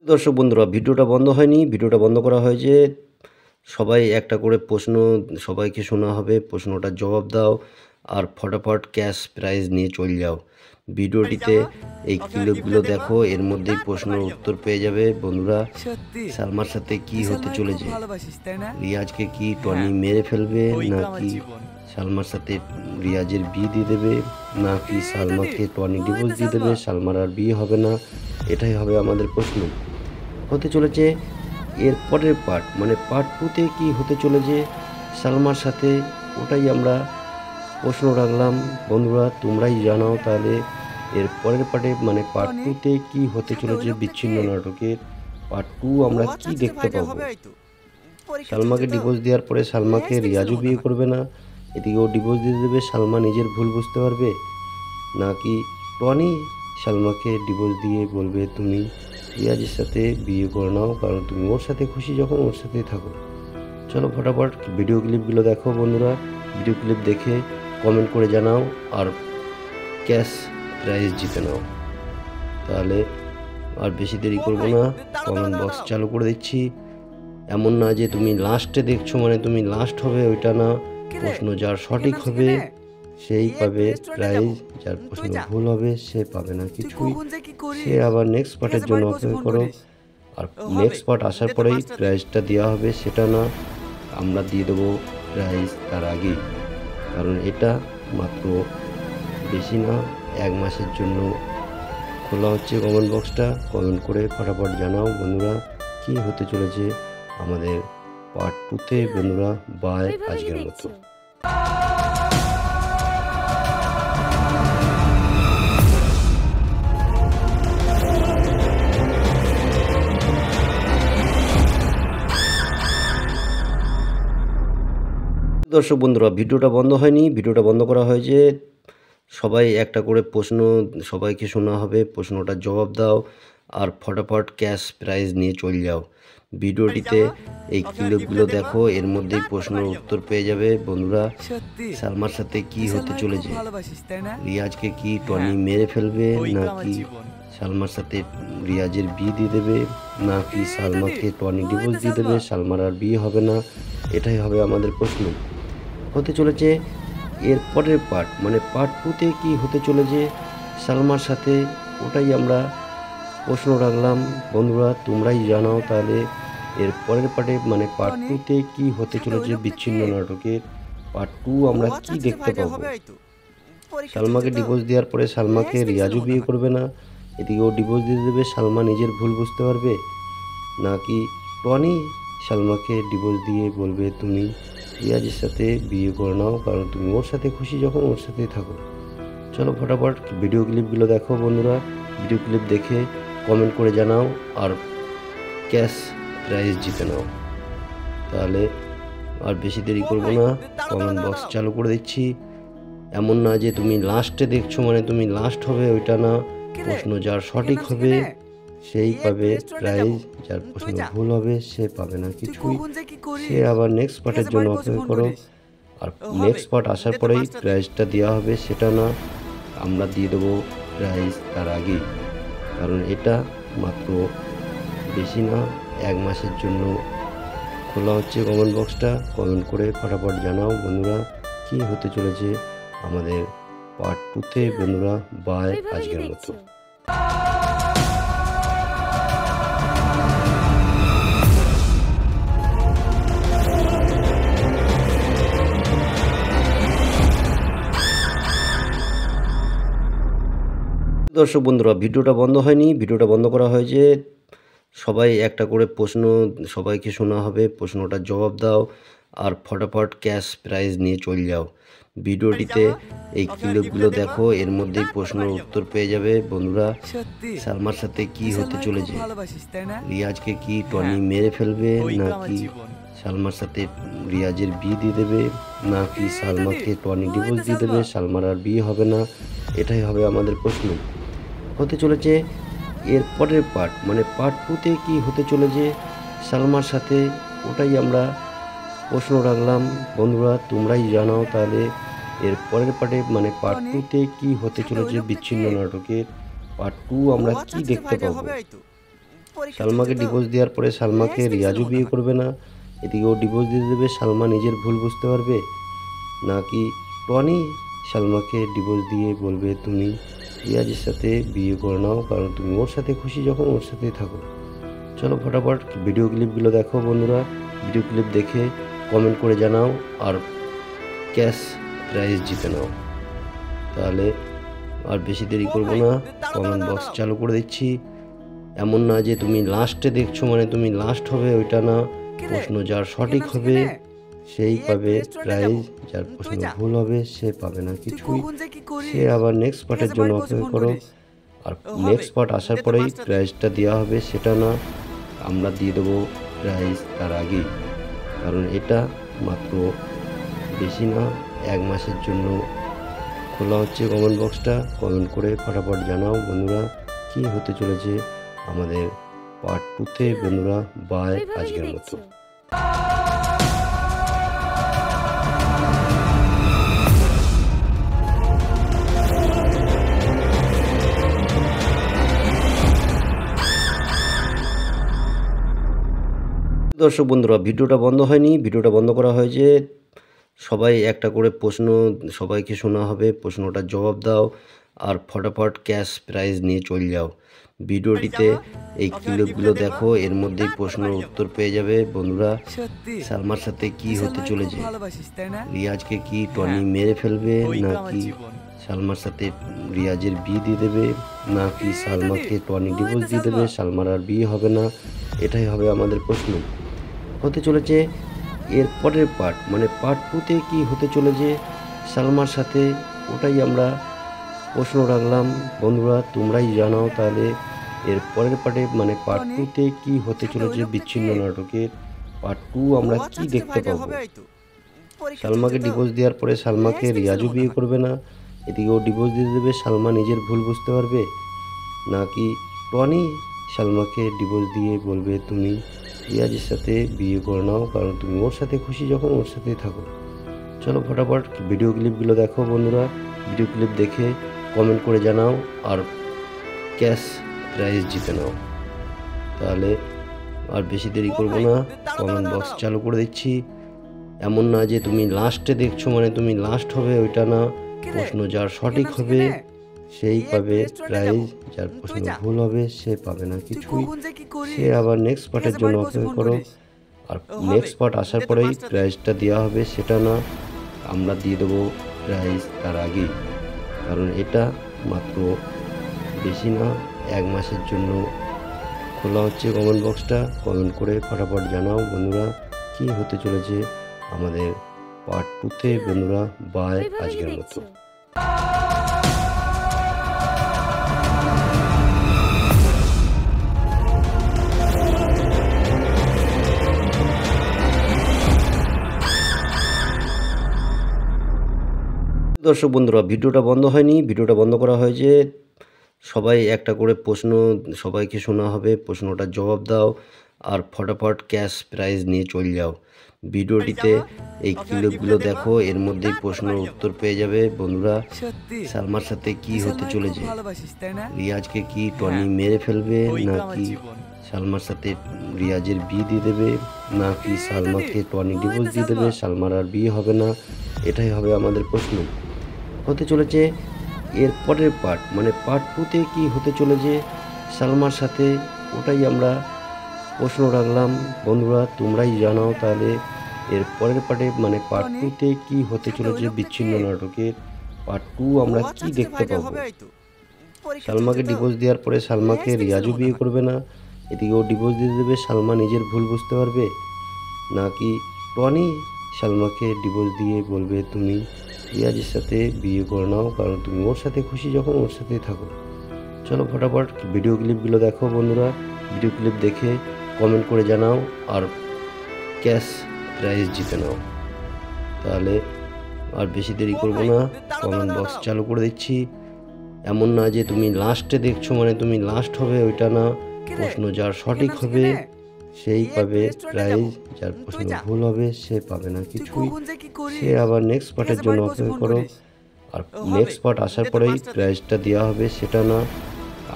দর্শক বন্ধুরা, ভিডিওটা বন্ধ হয়নি। ভিডিওটা বন্ধ করা হয়েছে, সবাই একটা করে প্রশ্ন সবাইকে শোনা হবে। প্রশ্নটার জবাব দাও আর ফটাফট ক্যাশ প্রাইজ নিয়ে চলে যাও। ভিডিওটিতে এই ক্লিপগুলো দেখো, এর মধ্যেই প্রশ্নের উত্তর পেয়ে যাবে বন্ধুরা। সত্যি সালমার সাথে কি বিশাল হতে ভাই খুব চলেছে? ভালোবাসিস তাই না? রিয়াজকে কি টনি হ্যাঁ, মেরে ফেলবে, ওই তো আমার নাকি জীবন। সালমার সাথে রিয়াজের বিয়ে দিয়ে দেবে, নাকি দাদি সালমাকে টনি ওই ডিভোর্স তো দিয়ে দেবে, সালমা। সালমার আর বিয়ে হবে না? এটাই হবে আমাদের প্রশ্ন। হতে চলেছে এর পরের পার্ট, মানে পার্ট 2 তে কী হতে চলেছে সালমার সাথে, ওটাই আমরা প্রশ্ন রাখলাম। বন্ধুরা তোমরাই জানাও তাহলে এর পরের পার্টে, মানে পার্ট টনি 2 তে কী হতে সাথে ওই চলেছে লোকটা কে? বিচ্ছিন্ন নাটকের পার্ট 2 ও আমরা আচ্ছা কি আচ্ছা দেখতে ভাইটাল পাবো। হবে হয়তো। পরীক্ষা চলছে সালমাকে তো। ডিভোর্স দেওয়ার পরে সালমাকে নেক্সট এপিসোডে রিয়াজও মনে বিয়ে হয়। করবে না, এদিকেও ডিভোর্স দিয়ে দেবে, সালমা নিজের ভুল বুঝতে পারবে, নাকি টনি সালমাকে ডিভোর্স দিয়ে বলবে তুমি রিয়াজের সাথে বিয়ে করে নাও, কারণ তুমি ওর সাথে খুশি, যখন ওর সাথেই থাকো। চলো ফটাফট ভিডিও ক্লিপগুলো দেখো বন্ধুরা। ভিডিও ক্লিপ দেখে কমেন্ট করে জানাও আর ক্যাশ প্রাইজ জিতে নাও। তাহলে আর বেশি দেরি ও করব ভাই না, দাঁড়াও দাঁড়াও কমেন্ট দাঁড়াও বক্স দাঁড়াও। চালু করে দিচ্ছি। এমন না যে তুমি লাস্টে দেখছো মানে তুমি লাস্ট হবে, ওইটা না। কে রে? প্রশ্ন যার কে সঠিক নামছে হবে কেনে? সেই এই একটু পাবে রেস্টুরেন্টে প্রাইজ, যাবো। যার তুই প্রশ্ন যা। ভুল হবে সে পাবে না তুই কিছুই। কখন যে কি সে করিস? আবার নেক্সট ঠিক পার্টের আছে জন্য বাড়ি পৌঁছে অপেক্ষা ফোন করো। করিস। আর ও হবে। নেক্সট পার্ট আসার দে তোর পরেই মাছটা দে। প্রাইজটা দেওয়া হবে, সেটা না আমরা দিয়ে দেবো প্রাইজ তার আগেই, কারণ এটা মাত্র বেশি না, 1 মাসের জন্য খোলা হচ্ছে কমেন্ট বক্সটা। কমেন্ট করে ফটাফট জানাও বন্ধুরা কী হতে চলেছে আমাদের পার্ট 2 তে। কি হলো? বন্ধুরা বাই, ওইভাবে কি আজকের মতো। দেখছো? দর্শক বন্ধুরা, ভিডিওটা বন্ধ হয়নি। ভিডিওটা বন্ধ করা হয়েছে, সবাই একটা করে প্রশ্ন সবাইকে শোনা হবে। প্রশ্নটার জবাব দাও আর ফটাফট ক্যাশ প্রাইজ নিয়ে চলে যাও। বাড়ি ভিডিওটিতে যাবো। এই ওকে আর ক্লিপগুলো গিফটটা দেবো। দেখো, এর মধ্যেই তারপর প্রশ্নের বাড়ি যাবো। উত্তর পেয়ে যাবে বন্ধুরা। সত্যি সালমার সাথে কি বিশাল হতে ভাই খুব চলেছে? ভালোবাসিস তাই না? রিয়াজকে কি টনি হ্যাঁ, মেরে ফেলবে, ওই তো আমার নাকি জীবন। সালমার সাথে রিয়াজের বিয়ে দিয়ে দেবে, নাকি দাদি সালমাকে টনি ওই ডিভোর্স তো দিয়ে দেবে, সালমা। সালমার আর বিয়ে হবে না? এটাই হবে আমাদের প্রশ্ন। হতে চলেছে এর পরের পার্ট, মানে পার্ট 2 তে কী হতে চলেছে সালমার সাথে, ওটাই আমরা প্রশ্ন রাখলাম। বন্ধুরা তোমরাই জানাও তাহলে এর পরের পার্টে, মানে পার্ট টনি 2 তে কী হতে সাথে ওই চলেছে লোকটা কে? বিচ্ছিন্ন নাটকের পার্ট 2 ও আমরা আচ্ছা কি আচ্ছা দেখতে ভাইটাল পাবো। হবে হয়তো। পরীক্ষা চলছে সালমাকে তো। ডিভোর্স দেওয়ার পরে সালমাকে নেক্সট এপিসোডে রিয়াজও মনে বিয়ে হয়। করবে না, এদিকেও ডিভোর্স দিয়ে দেবে, সালমা নিজের ভুল বুঝতে পারবে, নাকি টনি সালমাকে ডিভোর্স দিয়ে বলবে তুমি রিয়াজের সাথে বিয়ে করে নাও, কারণ তুমি ওর সাথে খুশি, যখন ওর সাথেই থাকো। চলো ফটাফট ভিডিও ক্লিপগুলো দেখো বন্ধুরা। ভিডিও ক্লিপ দেখে কমেন্ট করে জানাও আর ক্যাশ প্রাইজ জিতে নাও। তাহলে আর বেশি দেরি ও করব ভাই না, দাঁড়াও দাঁড়াও কমেন্ট দাঁড়াও বক্স দাঁড়াও। চালু করে দিচ্ছি। এমন না যে তুমি লাস্টে দেখছো মানে তুমি লাস্ট হবে, ওইটা না। কে রে? প্রশ্ন যার কে সঠিক নামছে হবে কেনে? সেই এই একটু পাবে রেস্টুরেন্টে প্রাইজ, যাবো। যার তুই প্রশ্ন যা। ভুল হবে সে পাবে না তুই কিছুই। কখন যে কি সে করিস? আবার নেক্সট ঠিক পার্টের আছে জন্য বাড়ি পৌঁছে অপেক্ষা ফোন করো। করিস। আর ও হবে। নেক্সট পার্ট আসার দে তোর পরেই মাছটা দে। প্রাইজটা দেওয়া হবে, সেটা না আমরা দিয়ে দেবো প্রাইজ তার আগেই, কারণ এটা মাত্র বেশি না, 1 মাসের জন্য খোলা হচ্ছে কমেন্ট বক্সটা। কমেন্ট করে ফটাফট জানাও বন্ধুরা কী হতে চলেছে আমাদের পার্ট 2 তে। কি হলো? বন্ধুরা বাই, ওইভাবে কি আজকের মতো। দেখছো? দর্শক বন্ধুরা, ভিডিওটা বন্ধ হয়নি। ভিডিওটা বন্ধ করা হয়েছে, সবাই একটা করে প্রশ্ন সবাইকে শোনা হবে। প্রশ্নটার জবাব দাও আর ফটাফট ক্যাশ প্রাইজ নিয়ে চলে যাও। বাড়ি ভিডিওটিতে যাবো। এই ওকে আর ক্লিপগুলো গিফটটা দেবো। দেখো, এর মধ্যেই তারপর প্রশ্নের বাড়ি যাবো। উত্তর পেয়ে যাবে বন্ধুরা। সত্যি সালমার সাথে কি বিশাল হতে ভাই খুব চলেছে? ভালোবাসিস তাই না? রিয়াজকে কি টনি হ্যাঁ, মেরে ফেলবে, ওই তো আমার নাকি জীবন। সালমার সাথে রিয়াজের বিয়ে দিয়ে দেবে, নাকি দাদি সালমাকে টনি ওই ডিভোর্স তো দিয়ে দেবে, সালমা। সালমার আর বিয়ে হবে না? এটাই হবে আমাদের প্রশ্ন। হতে চলেছে এর পরের পার্ট, মানে পার্ট 2 তে কী হতে চলেছে সালমার সাথে, ওটাই আমরা প্রশ্ন রাখলাম। বন্ধুরা তোমরাই জানাও তাহলে এর পরের পার্টে, মানে পার্ট টনি 2 তে কী হতে সাথে ওই চলেছে লোকটা বিচ্ছিন্ন কে? নাটকের পার্ট 2 ও আমরা আচ্ছা কি আচ্ছা দেখতে ভাইটাল পাবো। হবে হয়তো। সালমাকে ডিভোর্স দেওয়ার পরে সালমাকে রিয়াজও বিয়ে করবে না, এদিকে ও ডিভোর্স দিয়ে দেবে, সালমা নিজের ভুল বুঝতে পারবে, নাকি টনি সালমাকে ডিভোর্স দিয়ে বলবে তুমি রিয়াজের সাথে বিয়ে করে নাও, কারণ তুমি ওর সাথে খুশি যখন ওর সাথেই থাকো। চলো ফটাফট ভিডিও ক্লিপগুলো দেখো বন্ধুরা, ভিডিও ক্লিপ দেখে কমেন্ট করে জানাও আর ক্যাশ প্রাইজ জিতে নাও। তাহলে আর বেশি দেরি করবো না, কমেন্ট বক্স চালু করে দিচ্ছি। এমন না যে তুমি লাস্টে দেখছো মানে তুমি লাস্ট হবে ওইটা না, প্রশ্ন যার সঠিক হবে সেই পাবে প্রাইজ, যার প্রশ্ন ভুল হবে সে পাবে না কিছুই, সে আবার নেক্সট পার্টের জন্য অপেক্ষা করো। আর নেক্সট পার্ট আসার পরেই প্রাইজটা দেওয়া হবে সেটা না, আমরা দিয়ে দেবো প্রাইজ তার আগেই, কারণ এটা মাত্র বেশি না 1 মাসের জন্য খোলা হচ্ছে কমেন্ট বক্সটা। কমেন্ট করে ফটাফট জানাও বন্ধুরা কি হতে চলেছে আমাদের পার্ট 2-তে। বন্ধুরা বাই, আজকের মতো। দর্শক বন্ধুরা, ভিডিওটা বন্ধ হয়নি, ভিডিওটা বন্ধ করা হয়েছে। সবাই একটা করে প্রশ্ন সবাইকে শোনা হবে, প্রশ্নটার জবাব দাও আর ফটাফট ক্যাশ প্রাইজ নিয়ে চলে যাও। ভিডিওটিতে এই ক্লিপগুলো দেখো, এর মধ্যেই প্রশ্নের উত্তর পেয়ে যাবে বন্ধুরা। সালমার সাথে কি হতে চলেছে, রিয়াজকে কি টনি মেরে ফেলবে, নাকি সালমার সাথে রিয়াজের বিয়ে দিয়ে দেবে, নাকি সালমাকে টনি ডিভোর্স দিয়ে দেবে, সালমার আর বিয়ে হবে না, এটাই হবে আমাদের প্রশ্ন হতে চলেছে। এর পরের পার্ট মানে পার্ট 2-তে কি হতে চলেছে সালমার সাথে, ওটাই আমরা প্রশ্ন রাখলাম বন্ধুরা, তোমরাই জানাও। তাহলে এর পরের পার্টে মানে পার্ট 2-তে কি হতে চলেছে বিচ্ছিন্ন নাটকের পার্ট 2 আমরা কি দেখতে পাবো। সালমাকে ডিভোর্স দেওয়ার পরে সালমাকে রিয়াজও বিয়ে করবে না, এদিকে ও ডিভোর্স দিয়ে দেবে, সালমা নিজের ভুল বুঝতে পারবে, নাকি টনি সালমাকে ডিভোর্স দিয়ে বলবে তুমি রিয়াজের সাথে বিয়ে করে নাও, কারণ তুমি ওর সাথে খুশি যখন ওর সাথেই থাকো। চলো ফটাফট ভিডিও ক্লিপগুলো দেখো বন্ধুরা, ভিডিও ক্লিপ দেখে কমেন্ট করে জানাও আর ক্যাশ প্রাইজ জিতে নাও। তাহলে আর বেশি দেরি করবো না, কমেন্ট বক্স চালু করে দিচ্ছি। এমন না যে তুমি লাস্টে দেখছো মানে তুমি লাস্ট হবে ওইটা না, প্রশ্ন যার সঠিক হবে সেই পাবে প্রাইজ, যার প্রশ্ন ভুল হবে সে পাবে না কিছুই, সে আবার নেক্সট পার্টের জন্য অপেক্ষা করো। আর নেক্সট পার্ট আসার পরেই প্রাইজটা দেওয়া হবে সেটা না, আমরা দিয়ে দেবো প্রাইজ তার আগেই, কারণ এটা মাত্র বেশি না 1 মাসের জন্য খোলা হচ্ছে কমেন্ট বক্সটা। কমেন্ট করে ফটাফট জানাও বন্ধুরা কি হতে চলেছে আমাদের পার্ট 2-তে। বন্ধুরা বাই, আজকের মতো। দর্শক বন্ধুরা, ভিডিওটা বন্ধ হয়নি, ভিডিওটা বন্ধ করা হয়েছে। সবাই একটা করে প্রশ্ন সবাইকে শোনা হবে, প্রশ্নটার জবাব দাও আর ফটাফট ক্যাশ প্রাইজ নিয়ে চলে যাও। ভিডিওটিতে এই ক্লিপগুলো দেখো, এর মধ্যেই প্রশ্নের উত্তর পেয়ে যাবে বন্ধুরা। সালমার সাথে কি হতে চলেছে, রিয়াজকে কি টনি মেরে ফেলবে, নাকি সালমার সাথে রিয়াজের বিয়ে দিয়ে দেবে, নাকি সালমাকে টনি ডিভোর্স দিয়ে দেবে, সালমার আর বিয়ে হবে না, এটাই হবে আমাদের প্রশ্ন হতে চলেছে। এর পরের পার্ট মানে পার্ট 2-তে কি হতে চলেছে সালমার সাথে, ওটাই আমরা প্রশ্ন রাখলাম বন্ধুরা, তোমরাই জানাও। তাহলে এর পরের পার্টে মানে পার্ট 2-তে কি হতে চলেছে বিচ্ছিন্ন নাটকের পার্ট 2 আমরা কি দেখতে পাবো। সালমাকে ডিভোর্স দেওয়ার পরে সালমাকে রিয়াজও বিয়ে করবে না, এদিকে ও ডিভোর্স দিয়ে দেবে, সালমা নিজের ভুল বুঝতে পারবে, নাকি টনি সালমাকে ডিভোর্স দিয়ে বলবে তুমি রিয়াজের সাথে বিয়ে করে নাও, কারণ তুমি ওর সাথে খুশি যখন ওর সাথেই থাকো। চলো ফটাফট ভিডিও ক্লিপগুলো দেখো বন্ধুরা, ভিডিও ক্লিপ দেখে কমেন্ট করে জানাও আর ক্যাশ প্রাইজ জিতে নাও। তাহলে আর বেশি দেরি করবো না, কমেন্ট বক্স চালু করে দিচ্ছি। এমন না যে তুমি লাস্টে দেখছো মানে তুমি লাস্ট হবে ওইটা না, প্রশ্ন যার সঠিক হবে সেই পাবে প্রাইজ, যার প্রশ্ন ভুল হবে সে পাবে না কিছুই, সে আবার নেক্সট পার্টের জন্য অপেক্ষা করো। আর নেক্সট পার্ট আসার পরেই প্রাইজটা দেওয়া হবে সেটা না,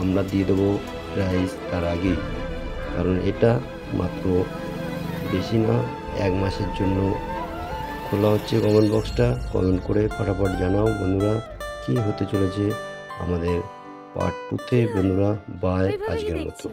আমরা দিয়ে দেবো প্রাইজ তার আগেই, কারণ এটা মাত্র বেশি না 1 মাসের জন্য খোলা হচ্ছে কমেন্ট বক্সটা। কমেন্ট করে ফটাফট জানাও বন্ধুরা কি হতে চলেছে আমাদের পার্ট 2-তে। বন্ধুরা বাই, আজকের মতো।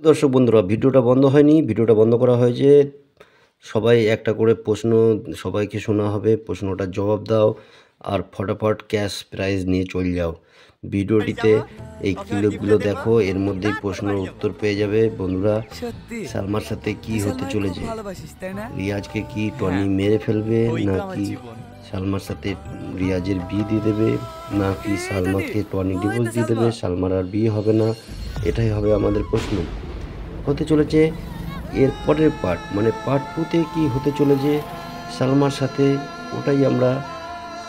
দর্শক বন্ধুরা, ভিডিওটা বন্ধ হয়নি, ভিডিওটা বন্ধ করা হয়েছে। সবাই একটা করে প্রশ্ন সবাইকে শোনা হবে, প্রশ্নটার জবাব দাও আর ফটাফট ক্যাশ প্রাইজ নিয়ে চলে যাও। ভিডিওটিতে এই ক্লিপগুলো দেখো, এর মধ্যেই প্রশ্নের উত্তর পেয়ে যাবে। বন্ধুরা, সত্যি সালমার সাথে কি তুই হতে সালমাকে চলেছে? খুব ভালোবাসিস তাই না? রিয়াজকে কি টনি মেরে ফেলবে, ওই তো আমার নাকি জীবন। সালমার সাথে রিয়াজের বিয়ে দিয়ে দেবে, নাকি সালমাকে টনি ডিভোর্স দিয়ে দেবে, সালমার আর বিয়ে হবে না? এটাই হবে আমাদের প্রশ্ন। হতে চলেছে এর পরের পার্ট, মানে পার্ট 2-তে কি হতে চলেছে সালমার সাথে, ওটাই আমরা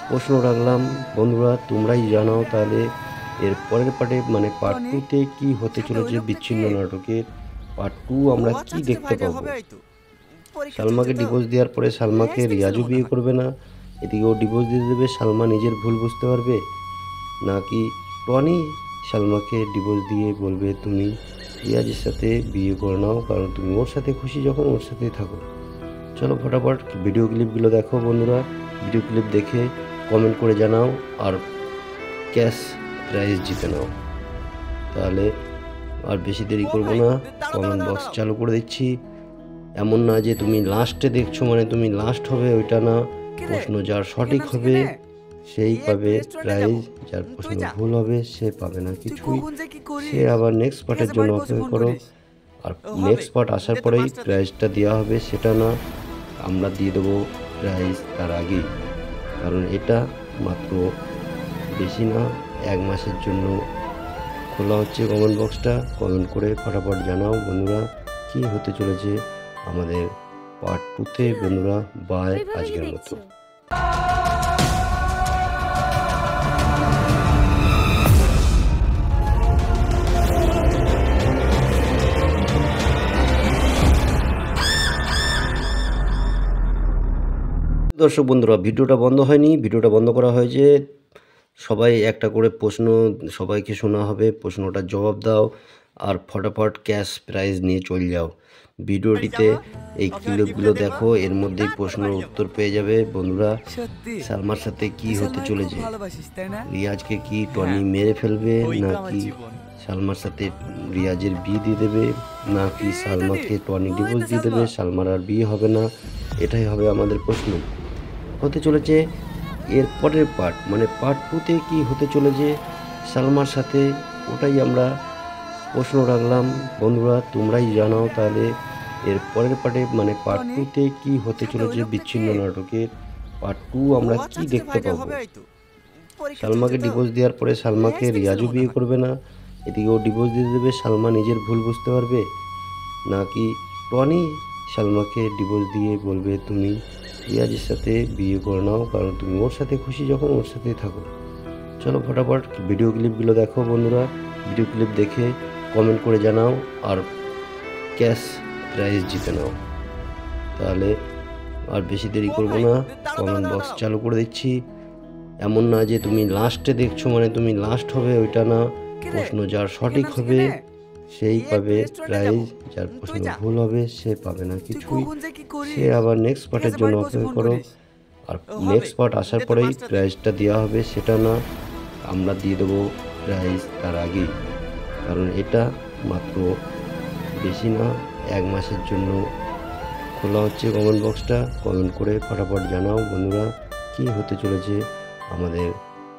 প্রশ্ন রাখলাম। বন্ধুরা তোমরাই জানাও তাহলে এর পরের পার্টে, মানে পার্ট 2-তে কি হতে চলেছে বিচ্ছিন্ন নাটকের পার্ট 2 আমরা কি দেখতে পাবো। সালমাকে ডিভোর্স দেওয়ার পরে সালমাকে রিয়াজও বিয়ে করবে না, এদিকে ও ডিভোর্স দিয়ে দেবে, সালমা নিজের ভুল বুঝতে পারবে, নাকি টনি সালমাকে ডিভোর্স দিয়ে বলবে তুমি রিয়াজের সাথে বিয়ে করে নাও, কারণ তুমি ওর সাথে খুশি যখন ওর সাথেই থাকো। চলো ফটাফট ভিডিও ক্লিপগুলো দেখো বন্ধুরা, ভিডিও ক্লিপ দেখে কমেন্ট করে জানাও আর ক্যাশ প্রাইজ জিতে নাও। তাহলে আর বেশি দেরি করব না, কমেন্ট বক্স চালু করে দিচ্ছি। এমন না যে তুমি লাস্টে দেখছো মানে তুমি লাস্ট হবে, ওইটা না। প্রশ্ন যার সঠিক হবে সেই পাবে প্রাইজ, যার প্রশ্ন ভুল হবে সে পাবে না কিছুই। সে আবার নেক্সট পার্টের জন্য অপেক্ষা করো, আর নেক্সট পার্ট আসার পরেই প্রাইজটা দেওয়া হবে, সেটা না আমরা দিয়ে দেবো প্রাইজ তার আগেই। কারণ এটা মাত্র বেশি না 1 মাসের জন্য খোলা হচ্ছে কমেন্ট বক্সটা। কমেন্ট করে ফটাফট জানাও বন্ধুরা কি হতে চলেছে আমাদের পার্ট 2-তে। বন্ধুরা বাই, আজকের মতো। দর্শক বন্ধুরা, ভিডিওটা বন্ধ হয়নি, ভিডিওটা বন্ধ করা হয়েছে। সবাই একটা করে প্রশ্ন সবাইকে শোনা হবে, প্রশ্নটার জবাব দাও আর ফটাফট ক্যাশ প্রাইজ নিয়ে চলে যাও। ভিডিওটিতে এই ক্লিপগুলো দেখো, এর মধ্যেই প্রশ্নের উত্তর পেয়ে যাবে। বন্ধুরা, সত্যি সালমার সাথে কি তুই হতে সালমাকে চলেছে? খুব ভালোবাসিস তাই না? রিয়াজকে কি টনি মেরে ফেলবে, ওই তো আমার নাকি জীবন। সালমার সাথে রিয়াজের বিয়ে দিয়ে দেবে, নাকি সালমাকে টনি ডিভোর্স দিয়ে দেবে, সালমার আর বিয়ে হবে না? এটাই হবে আমাদের প্রশ্ন। হতে চলেছে এর পরের পার্ট, মানে পার্ট 2-তে কি হতে চলেছে সালমার সাথে, ওটাই আমরা প্রশ্ন রাখলাম। বন্ধুরা তোমরাই জানাও তাহলে এর পরের পার্টে, মানে পার্ট 2-তে কি হতে চলেছে বিচ্ছিন্ন নাটকের পার্ট 2 আমরা কি দেখতে পাবো। সালমাকে ডিভোর্স দেওয়ার পরে সালমাকে রিয়াজও বিয়ে করবে না, এদিকে ও ডিভোর্স দিয়ে দেবে, সালমা নিজের ভুল বুঝতে পারবে, নাকি টনি সালমাকে ডিভোর্স দিয়ে বলবে তুমি রিয়াজের সাথে বিয়ে করে নাও, কারণ তুমি ওর সাথে খুশি যখন ওর সাথেই থাকো। চলো ফটাফট ভিডিও ক্লিপগুলো দেখো বন্ধুরা, ভিডিও ক্লিপ দেখে কমেন্ট করে জানাও আর ক্যাশ প্রাইজ জিতে নাও। তাহলে আর বেশি দেরি করব না, কমেন্ট বক্স চালু করে দিচ্ছি। এমন না যে তুমি লাস্টে দেখছো মানে তুমি লাস্ট হবে, ওইটা না। প্রশ্ন যার সঠিক হবে সেই পাবে প্রাইজ, যার প্রশ্ন ভুল হবে সে পাবে না কিছুই। সে আবার নেক্সট পার্টের জন্য অপেক্ষা করো, আর নেক্সট পার্ট আসার পরেই প্রাইজটা দেওয়া হবে, সেটা না আমরা দিয়ে দেবো প্রাইজ তার আগেই। কারণ এটা মাত্র বেশি না 1 মাসের জন্য খোলা হচ্ছে কমেন্ট বক্সটা। কমেন্ট করে ফটাফট জানাও বন্ধুরা কি হতে চলেছে আমাদের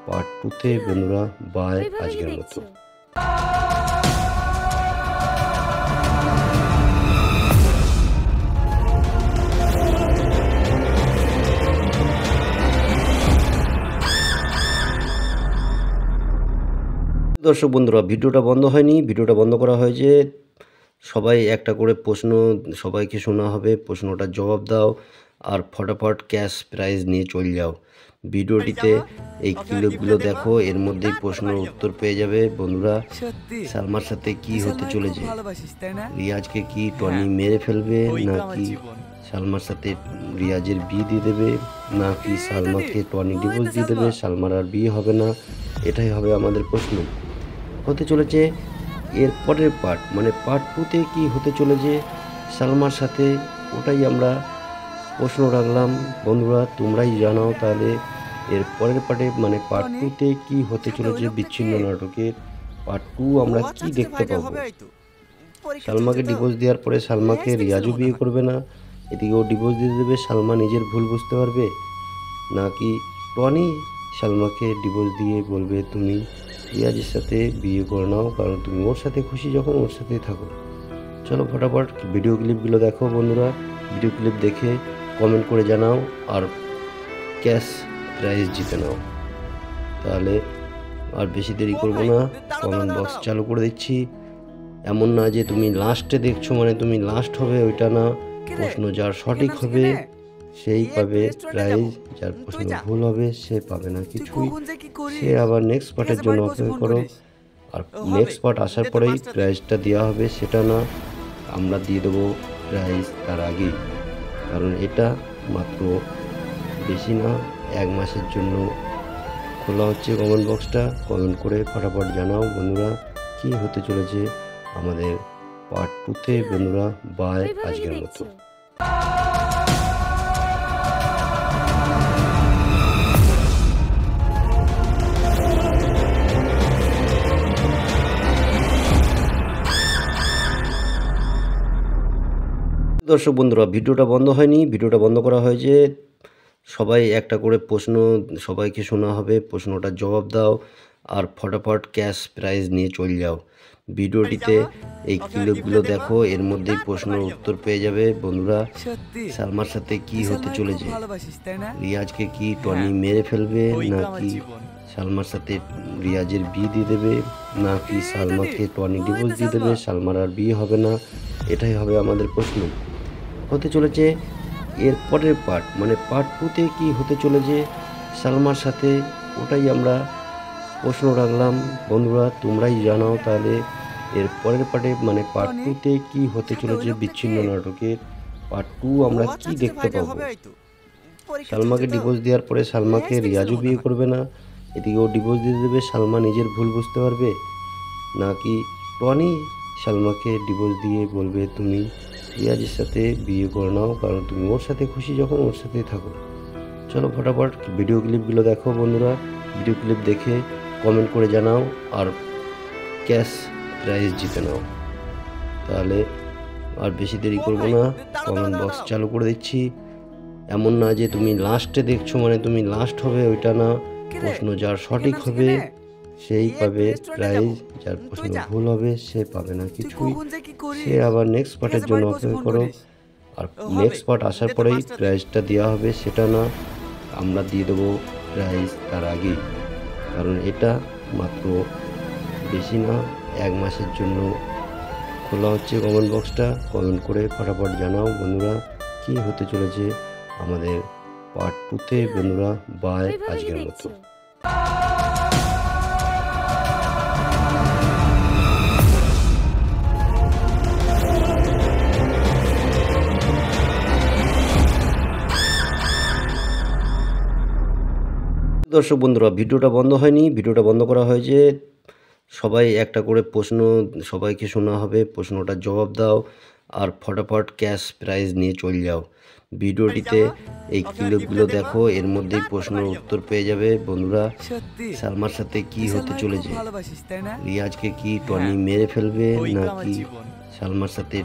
পার্ট 2-তে। বন্ধুরা বাই, আজকের মতো। দর্শক বন্ধুরা, ভিডিওটা বন্ধ হয়নি, ভিডিওটা বন্ধ করা হয়েছে। সবাই একটা করে প্রশ্ন সবাইকে শোনা হবে, প্রশ্নটার জবাব দাও আর ফটাফট ক্যাশ প্রাইজ নিয়ে চলে যাও। ভিডিওটিতে এই ক্লিপগুলো দেখো, এর মধ্যেই প্রশ্নের উত্তর পেয়ে যাবে বন্ধুরা। সত্যি সালমার সাথে কি হতে সালমাকে চলেছে? খুব ভালোবাসিস তাই না? রিয়াজকে কি টনি মেরে ফেলবে, ওই তো আমার নাকি জীবন। সালমার সাথে রিয়াজের বিয়ে দিয়ে দেবে, নাকি সালমাকে টনি ডিভোর্স দিয়ে দেবে, সালমার আর বিয়ে হবে না? এটাই হবে আমাদের প্রশ্ন। হতে চলেছে এর পরের পার্ট, মানে পার্ট 2তে কি হতে চলেছে সালমার সাথে, ওটাই আমরা প্রশ্ন রাখলাম বন্ধুরা। তোমরাই জানাও তাহলে এর পরের পার্টে, মানে পার্ট 2তে কি হতে চলেছে বিচ্ছিন্ন নাটকের পার্ট 2 আমরা কি দেখতে পাবো। সালমাকে ডিভোর্স দেওয়ার পরে সালমাকে রিয়াজও বিয়ে করবে না, এদিকে ও ডিভোর্স দিয়ে দেবে, সালমা নিজের ভুল বুঝতে পারবে, নাকি টনি সালমাকে ডিভোর্স দিয়ে বলবে তুমি রিয়াজের সাথে বিয়ে করে নাও, কারণ তুমি ওর সাথে খুশি যখন ওর সাথেই থাকো। চলো ফটাফট ভিডিও ক্লিপগুলো দেখো বন্ধুরা। ভিডিও ক্লিপ দেখে কমেন্ট করে জানাও আর ক্যাশ প্রাইজ জিতে নাও। তাহলে আর বেশি দেরি করবো না, কমেন্ট বক্স চালু করে দিচ্ছি। এমন না যে তুমি লাস্টে দেখছো মানে তুমি লাস্ট হবে, ওইটা না। প্রশ্ন যার সঠিক হবে সেই পাবে প্রাইজ, যার প্রশ্ন ভুল হবে সে পাবে না কিছুই। সে আবার নেক্সট পার্টের জন্য অপেক্ষা করো। আর নেক্সট পার্ট আসার পরেই প্রাইজটা দেওয়া হবে, সেটা না আমরা দিয়ে দেবো প্রাইজ তার আগেই, কারণ এটা মাত্র বেশি না 1 মাসের জন্য খোলা হচ্ছে কমেন্ট বক্সটা। কমেন্ট করে ফটাফট জানাও বন্ধুরা কি হতে চলেছে আমাদের পার্ট 2তে বন্ধুরা। বাই আজকের মতো। দর্শক বন্ধুরা, ভিডিওটা বন্ধ হয়নি, ভিডিওটা বন্ধ করা হয়েছে। সবাই একটা করে প্রশ্ন সবাইকে শোনা হবে, প্রশ্নটার জবাব দাও আর ফটাফট ক্যাশ প্রাইজ নিয়ে চলে যাও। ভিডিওটিতে এই ক্লিপগুলো দেখো, এর মধ্যেই প্রশ্নের উত্তর পেয়ে যাবে বন্ধুরা। সালমার সাথে কি হতে চলেছে? রিয়াজকে কি টনি মেরে ফেলবে, নাকি সালমার সাথে রিয়াজের বিয়ে দিয়ে দেবে, নাকি সালমাকে টনি ডিভোর্স দিয়ে দেবে, সালমার আর বিয়ে হবে না? এটাই হবে আমাদের প্রশ্ন। হতে চলেছে এর পরের পার্ট, মানে পার্ট 2তে কি হতে চলেছে সালমার সাথে, ওটাই আমরা প্রশ্ন রাখলাম বন্ধুরা। তোমরাই জানাও তাহলে এর পরের পার্টে, মানে পার্ট 2তে কি হতে চলেছে বিচ্ছিন্ন নাটকের পার্ট 2 আমরা কি দেখতে পাবো। সালমাকে ডিভোর্স দেওয়ার পরে সালমাকে রিয়াজও বিয়ে করবে না, এদিকে ও ডিভোর্স দিয়ে দেবে, সালমা নিজের ভুল বুঝতে পারবে, নাকি টনি সালমাকে ডিভোর্স দিয়ে বলবে তুমি রিয়াজের সাথে বিয়ে করে নাও, কারণ তুমি ওর সাথে খুশি যখন ওর সাথেই থাকো। চলো ফটাফট ভিডিও ক্লিপগুলো দেখো বন্ধুরা। ভিডিও ক্লিপ দেখে কমেন্ট করে জানাও আর ক্যাশ প্রাইজ জিতে নাও। তাহলে আর বেশি দেরি করবো না, কমেন্ট বক্স চালু করে দিচ্ছি। এমন না যে তুমি লাস্টে দেখছো মানে তুমি লাস্ট হবে, ওইটা না। প্রশ্ন যার সঠিক হবে সেই পাবে প্রাইজ, যার প্রশ্ন ভুল হবে সে পাবে না কিছুই। সে আবার নেক্সট পার্টের জন্য অপেক্ষা করো। আর নেক্সট পার্ট আসার পরেই প্রাইজটা দেওয়া হবে, সেটা না আমরা দিয়ে দেবো প্রাইজ তার আগেই, কারণ এটা মাত্র বেশি না 1 মাসের জন্য খোলা হচ্ছে কমেন্ট বক্সটা। কমেন্ট করে ফটাফট জানাও বন্ধুরা কি হতে চলেছে আমাদের পার্ট 2তে বন্ধুরা। বাই আজকের মতো। দর্শক বন্ধুরা, ভিডিওটা বন্ধ হয়নি, ভিডিওটা বন্ধ করা হয়েছে। সবাই একটা করে প্রশ্ন সবাইকে শোনা হবে, প্রশ্নটার জবাব দাও আর ফটাফট ক্যাশ প্রাইজ নিয়ে চলে যাও। ভিডিওটিতে এই ক্লিপগুলো দেখো, এর মধ্যেই প্রশ্নের উত্তর পেয়ে যাবে বন্ধুরা। সালমার সাথে কি হতে চলেছে? রিয়াজকে কি টনি মেরে ফেলবে, নাকি সালমার সাথে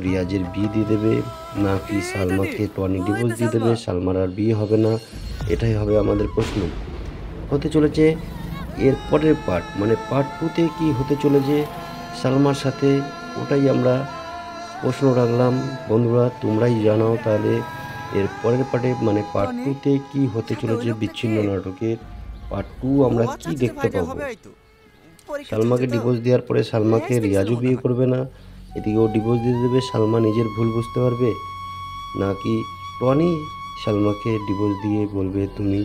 রিয়াজের বিয়ে দিয়ে দেবে, নাকি সালমাকে টনি ডিভোর্স দিয়ে দেবে, সালমার আর বিয়ে হবে না? এটাই হবে আমাদের প্রশ্ন। হতে চলেছে এর পরের পার্ট, মানে পার্ট 2তে কি হতে চলেছে সালমার সাথে, ওটাই আমরা প্রশ্ন রাখলাম বন্ধুরা। তোমরাই জানাও তাহলে এর পরের পার্টে, মানে পার্ট 2তে কি হতে চলেছে বিচ্ছিন্ন নাটকের পার্ট 2 আমরা কি দেখতে পাবো। সালমাকে ডিভোর্স দেওয়ার পরে সালমাকে রিয়াজও বিয়ে করবে না, এদিকে ও ডিভোর্স দিয়ে দেবে, সালমা নিজের ভুল বুঝতে পারবে, নাকি টনি সালমাকে ডিভোর্স দিয়ে বলবে তুমি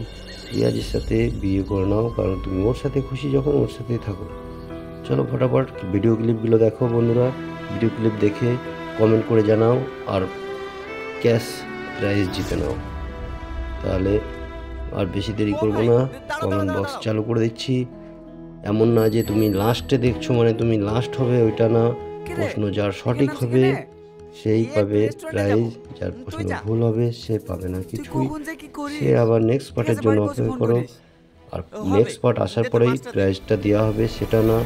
রিয়াজের সাথে বিয়ে করে নাও, কারণ তুমি ওর সাথে খুশি যখন ওর সাথেই থাকো। চলো ফটাফট ভিডিও ক্লিপগুলো দেখো বন্ধুরা, ভিডিও ক্লিপ দেখে কমেন্ট করে জানাও আর ক্যাশ প্রাইজ জিতে নাও। তাহলে আর বেশি দেরি করবো না, কমেন্ট বক্স চালু করে দিচ্ছি। এমন না যে তুমি লাস্টে দেখছো মানে তুমি লাস্ট হবে ওইটা না, প্রশ্ন যার সঠিক হবে সেই পাবে প্রাইজ, যার প্রশ্ন ভুল হবে সে পাবে না কিছুই। সে আবার নেক্সট পার্টের জন্য অপেক্ষা করো, আর নেক্সট পার্ট আসার পরেই প্রাইজটা দেওয়া হবে সেটা না,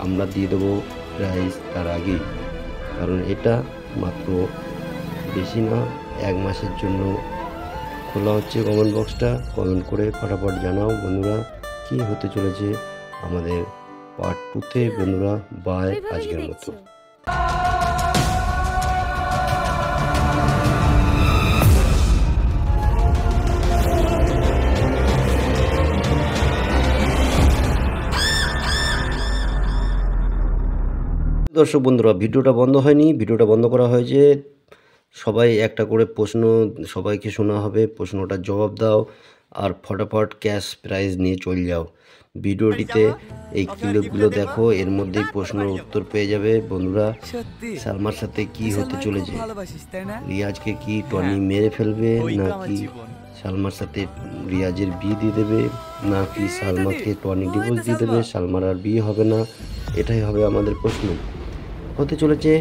আমরা দিয়ে দেবো প্রাইজ তার আগেই। কারণ এটা মাত্র বেশি না, 1 মাসের জন্য খোলা হচ্ছে কমেন্ট বক্সটা। কমেন্ট করে ফটাফট জানাও বন্ধুরা কি হতে চলেছে আমাদের পার্ট 2তে বন্ধুরা। বাই, আজকের মতো। দর্শক বন্ধুরা, ভিডিওটা বন্ধ হয়নি, ভিডিওটা বন্ধ করা হয়েছে। সবাই একটা করে প্রশ্ন সবাইকে শোনা হবে, প্রশ্নটার জবাব দাও আর ফটাফট ক্যাশ প্রাইজ নিয়ে চলে যাও। ভিডিওটিতে এই ক্লিপগুলো দেখো, এর মধ্যেই প্রশ্নের উত্তর পেয়ে যাবে বন্ধুরা। সালমার সাথে কি হতে চলেছে? রিয়াজকে কি টনি মেরে ফেলবে, নাকি সালমার সাথে রিয়াজের বিয়ে দিয়ে দেবে, নাকি সালমাকে টনি ডিভোর্স দিয়ে দেবে, সালমার আর বিয়ে হবে না? এটাই হবে আমাদের প্রশ্ন হতে চলেছে।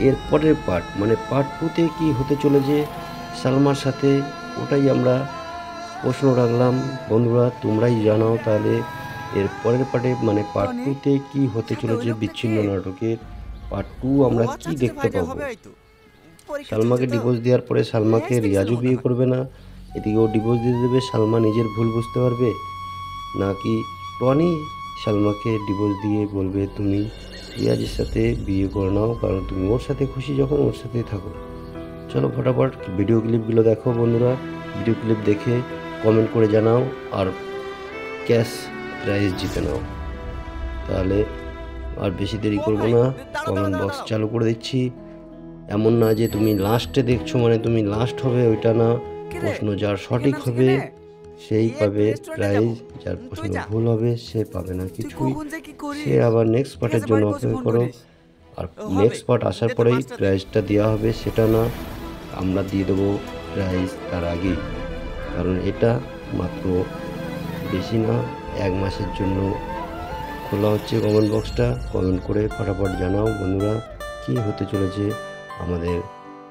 এর পরের পার্ট মানে পার্ট 2তে কি হতে চলেছে সালমার সাথে, ওটাই আমরা প্রশ্ন রাখলাম বন্ধুরা, তোমরাই জানাও। তাহলে এর পরের পার্টে মানে পার্ট 2তে কি হতে চলেছে বিচ্ছিন্ন নাটকের পার্ট 2 আমরা কি দেখতে পাবো। সালমাকে ডিভোর্স দেওয়ার পরে সালমাকে রিয়াজও বিয়ে করবে না, এদিকে ও ডিভোর্স দিয়ে দেবে, সালমা নিজের ভুল বুঝতে পারবে, নাকি টনি সালমাকে ডিভোর্স দিয়ে বলবে তুমি রিয়াজের সাথে বিয়ে করে নাও, কারণ তুমি ওর সাথে খুশি যখন ওর সাথেই থাকো। চলো ফটাফট ভিডিও ক্লিপগুলো দেখো বন্ধুরা, ভিডিও ক্লিপ দেখে কমেন্ট করে জানাও আর ক্যাশ প্রাইজ জিতে নাও। তাহলে আর বেশি দেরি করবো না, কমেন্ট বক্স চালু করে দিচ্ছি। এমন না যে তুমি লাস্টে দেখছো মানে তুমি লাস্ট হবে ওইটা না, প্রশ্ন যার সঠিক হবে সেই পাবে প্রাইজ, যার প্রশ্ন ভুল হবে সে পাবে না কিছুই। সে আবার নেক্সট পার্টের জন্য অপেক্ষা করো, আর নেক্সট পার্ট আসার পরেই প্রাইজটা দেওয়া হবে সেটা না, আমরা দিয়ে দেবো প্রাইজ তার আগেই। কারণ এটা মাত্র বেশি না, 1 মাসের জন্য খোলা হচ্ছে কমেন্ট বক্সটা। কমেন্ট করে ফটাফট জানাও বন্ধুরা কি হতে চলেছে আমাদের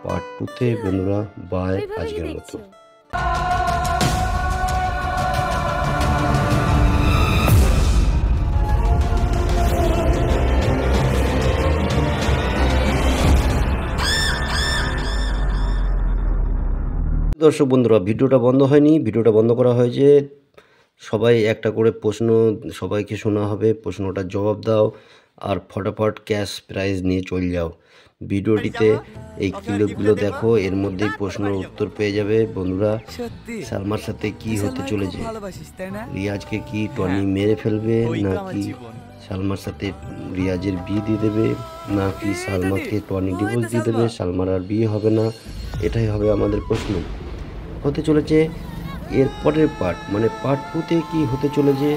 পার্ট 2তে বন্ধুরা। বাই, আজকের মতো। দর্শক বন্ধুরা, ভিডিওটা বন্ধ হয়নি, ভিডিওটা বন্ধ করা হয়েছে। সবাই একটা করে প্রশ্ন সবাইকে শোনা হবে, প্রশ্নটার জবাব দাও আর ফটাফট ক্যাশ প্রাইজ নিয়ে চলে যাও। ভিডিওটিতে এই ক্লিপগুলো দেখো, এর মধ্যেই প্রশ্নের উত্তর পেয়ে যাবে বন্ধুরা। সালমার সাথে কি হতে চলেছে? রিয়াজকে কি টনি মেরে ফেলবে, নাকি সালমার সাথে রিয়াজের বিয়ে দিয়ে দেবে, নাকি সালমাকে টনি ডিভোর্স দিয়ে দেবে, সালমার আর বিয়ে হবে না? এটাই হবে আমাদের প্রশ্ন হতে চলেছে। এর পরের পার্ট মানে পার্ট 2তে কি হতে চলেছে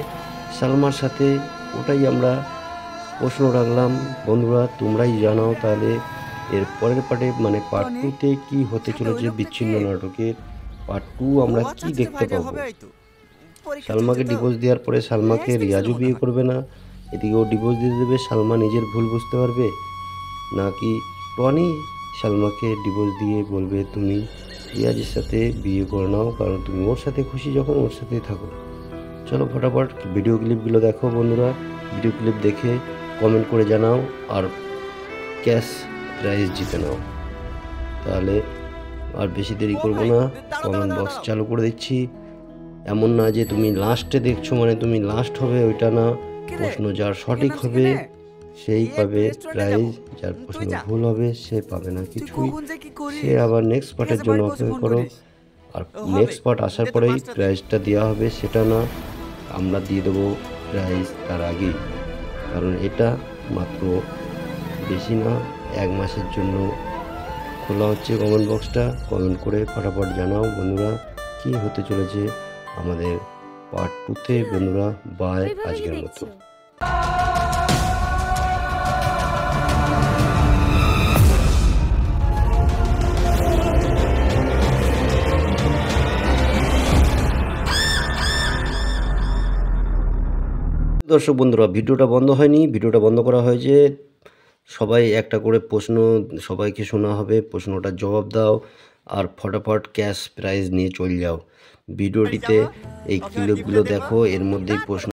সালমার সাথে, ওটাই আমরা প্রশ্ন রাখলাম বন্ধুরা, তোমরাই জানাও। তাহলে এর পরের পার্টে মানে পার্ট 2তে কি হতে চলেছে বিচ্ছিন্ন নাটকের পার্ট 2 আমরা কি দেখতে পাবো। সালমাকে ডিভোর্স দেওয়ার পরে সালমাকে রিয়াজও বিয়ে করবে না, এদিকে ও ডিভোর্স দিয়ে দেবে, সালমা নিজের ভুল বুঝতে পারবে, নাকি টনি সালমাকে ডিভোর্স দিয়ে বলবে তুমি রিয়াজের সাথে বিয়ে করে নাও, কারণ তুমি ওর সাথে খুশি যখন ওর সাথেই থাকো। চলো ফটাফট ভিডিও ক্লিপগুলো দেখো বন্ধুরা, ভিডিও ক্লিপ দেখে কমেন্ট করে জানাও আর ক্যাশ প্রাইজ জিতে নাও। তাহলে আর বেশি দেরি করবো না, কমেন্ট বক্স চালু করে দিচ্ছি। এমন না যে তুমি লাস্টে দেখছো মানে তুমি লাস্ট হবে ওইটা না, প্রশ্ন যার সঠিক হবে সেই পাবে প্রাইজ, যার প্রশ্ন ভুল হবে সে পাবে না কিছুই। সে আবার নেক্সট পার্টের জন্য অপেক্ষা করো, আর নেক্সট পার্ট আসার পরেই প্রাইজটা দেওয়া হবে সেটা না, আমরা দিয়ে দেবো প্রাইজ তার আগেই। কারণ এটা মাত্র বেশি না, 1 মাসের জন্য খোলা হচ্ছে কমেন্ট বক্সটা, কমেন্ট করে ফটাফট জানাও বন্ধুরা কি হতে চলেছে আমাদের পার্ট 2-তে। বন্ধুরা বাই, ওইভাবেই আজকের মতো। দেখছো। দর্শক বন্ধুরা, ভিডিওটা বন্ধ হয়নি, ভিডিওটা বন্ধ করা হয়েছে। সবাই একটা করে প্রশ্ন সবাইকে শোনা হবে, প্রশ্নটার জবাব দাও আর ফটাফট ক্যাশ প্রাইজ নিয়ে চলে যাও। ভিডিওটিতে এই ক্লিপগুলো দেখো, এর মধ্যেই প্রশ্ন